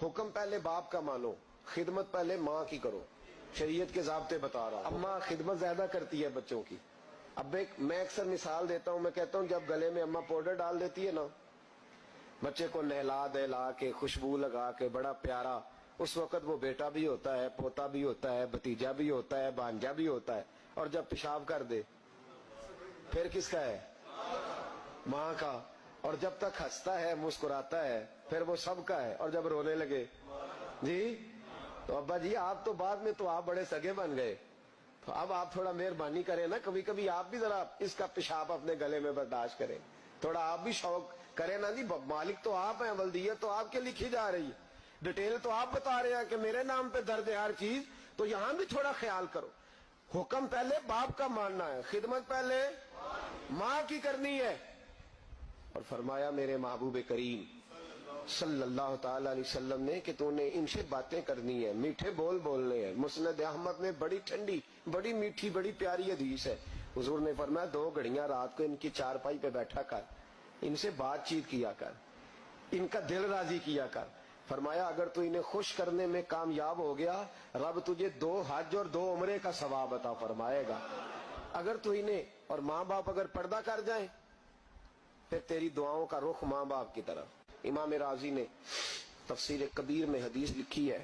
حکم پہلے باپ کا مانو، خدمت پہلے ماں کی کرو. شریعت کے ضابطے بتا رہا ہوں. اماں خدمت زیادہ کرتی ہے بچوں کی. اب میں اکثر مثال دیتا ہوں، میں کہتا ہوں جب گلے میں اماں پاؤڈر ڈال دیتی ہے نا، بچے کو نہلا دہلا کے خوشبو لگا کے بڑا پیارا، اس وقت وہ بیٹا بھی ہوتا ہے، پوتا بھی ہوتا ہے، بھتیجا بھی ہوتا ہے، بھانجا بھی ہوتا ہے. اور جب پیشاب کر دے پھر کس کا ہے؟ ماں کا. اور جب تک ہنستا ہے مسکراتا ہے پھر وہ سب کا ہے. اور جب رونے لگے جی تو ابا جی آپ تو بعد میں تو آپ بڑے سگے بن گئے، تو اب آپ تھوڑا مہربانی کریں نا، کبھی کبھی آپ بھی ذرا اس کا پیشاب اپنے گلے میں برداشت کریں، تھوڑا آپ بھی شوق کریں نا جی. مالک تو آپ ہیں، ولدیت تو آپ کے لکھی جا رہی ہے، ڈیٹیل تو آپ بتا رہے ہیں کہ میرے نام پہ درد ہے ہر چیز، تو یہاں بھی تھوڑا خیال کرو. حکم پہلے باپ کا ماننا ہے، خدمت پہلے ماں کی کرنی ہے. اور فرمایا میرے محبوب کریم صلی اللہ تعالی علیہ وسلم نے کہ تو نے ان سے باتیں کرنی ہے، میٹھے بول بولنے ہیں. مسند احمد میں بڑی ٹھنڈی، بڑی میٹھی، بڑی پیاری حدیث ہے. حضور نے فرمایا 2 گھڑیاں رات کو ان کی چارپائی پہ بیٹھا کر، ان سے بات چیت کیا کر، ان کا دل راضی کیا کر. فرمایا اگر تو انہیں خوش کرنے میں کامیاب ہو گیا، رب تجھے 2 حج اور 2 عمرے کا ثواب عطا فرمائے گا. اگر تو انہیں، اور ماں باپ اگر پردہ کر جائیں پھر تیری دعاؤں کا رخ ماں باپ کی طرف. امام رازی نے تفسیر کبیر میں حدیث لکھی ہے،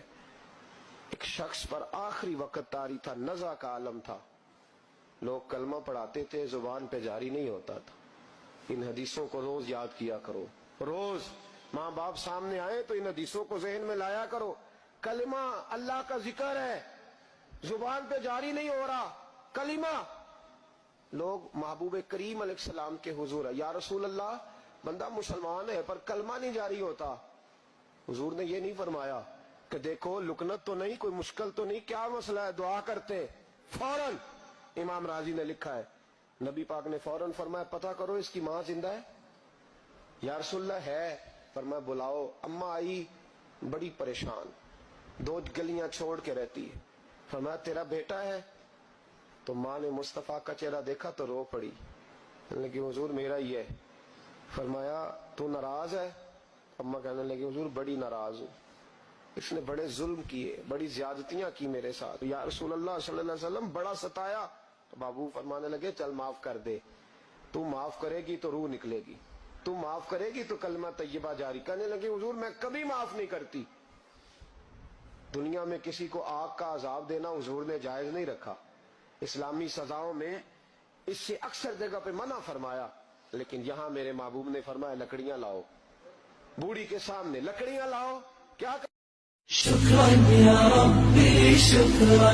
ایک شخص پر آخری وقت طاری تھا، نزع کا عالم تھا، لوگ کلمہ پڑھاتے تھے، زبان پہ جاری نہیں ہوتا تھا. ان حدیثوں کو روز یاد کیا کرو، روز ماں باپ سامنے آئے تو ان حدیثوں کو ذہن میں لایا کرو. کلمہ اللہ کا ذکر ہے، زبان پہ جاری نہیں ہو رہا کلمہ. لوگ محبوب کریم علیہ السلام کے حضور ہے، یا رسول اللہ بندہ مسلمان ہے پر کلمہ نہیں جاری ہوتا. حضور نے یہ نہیں فرمایا کہ دیکھو لکنت تو نہیں، کوئی مشکل تو نہیں، کیا مسئلہ ہے، دعا کرتے. فوراً امام راضی نے لکھا ہے نبی پاک نے فوراً فرمایا پتہ کرو اس کی ماں زندہ ہے. یا رسول اللہ ہے. فرمایا بلاؤ. اماں آئی بڑی پریشان، 2 گلیاں چھوڑ کے رہتی ہے. فرمایا تیرا بیٹا ہے؟ تو ماں نے مصطفیٰ کا چہرہ دیکھا تو رو پڑی، کہنے لگی حضور میرا ہی ہے. فرمایا تو ناراض ہے؟ اماں کہنے لگی حضور بڑی ناراض ہوں، اس نے بڑے ظلم کیے، بڑی زیادتیاں کی میرے ساتھ. یا رسول اللہ صلی اللہ علیہ وسلم بڑا ستایا. تو بابو فرمانے لگے چل معاف کر دے، تو معاف کرے گی تو روح نکلے گی، تو معاف کرے گی تو کلمہ طیبہ جاری. کہنے لگی حضور میں کبھی معاف نہیں کرتی. دنیا میں کسی کو آگ کا عذاب دینا حضور نے جائز نہیں رکھا، اسلامی سزاؤں میں اس سے اکثر جگہ پہ منع فرمایا، لیکن یہاں میرے محبوب نے فرمایا لکڑیاں لاؤ، بوڑھی کے سامنے لکڑیاں لاؤ. کیا شکرا یا ربی شکرا